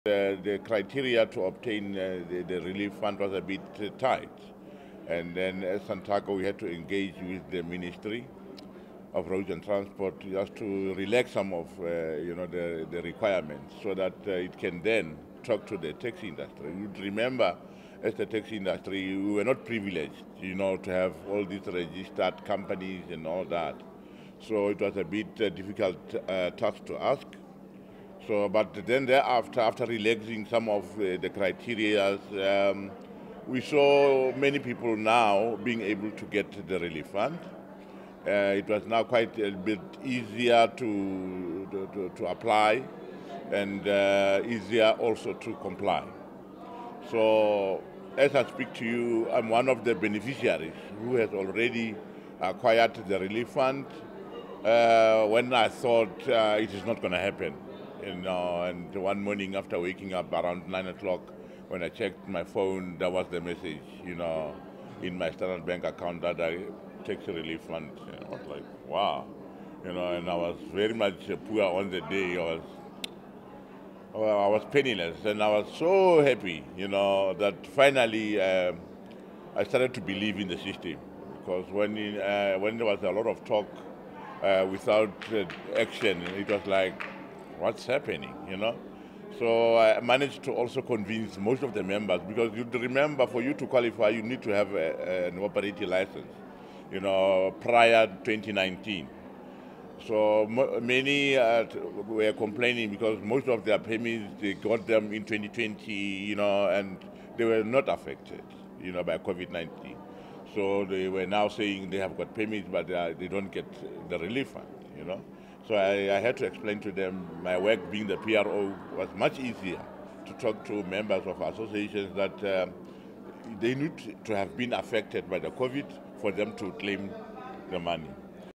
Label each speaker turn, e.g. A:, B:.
A: The criteria to obtain the relief fund was a bit tight. And then as SANTACO, we had to engage with the Ministry of Roads and Transport just to relax some of the requirements so that it can then talk to the taxi industry. You'd remember, as the taxi industry, we were not privileged, to have all these registered companies and all that. So it was a bit difficult task to ask. So, but then thereafter, after relaxing some of the criteria, we saw many people now being able to get the relief fund. It was now quite a bit easier to apply and easier also to comply. So as I speak to you, I'm one of the beneficiaries who has already acquired the relief fund when I thought it is not going to happen. And one morning after waking up around 9 o'clock, when I checked my phone, there was the message, in my Standard Bank account that I take the relief fund. I was like, wow, and I was very much poor on the day. I was penniless, and I was so happy, that finally I started to believe in the system. Because when there was a lot of talk without action, it was like, what's happening, So I managed to also convince most of the members, because you'd remember, for you to qualify, you need to have an operating license, prior 2019. So many were complaining because most of their permits, they got them in 2020, and they were not affected, by COVID-19. So they were now saying they have got permits, but they don't get the relief fund, So I had to explain to them my work being the PRO was much easier to talk to members of associations that they need to have been affected by the COVID for them to claim the money.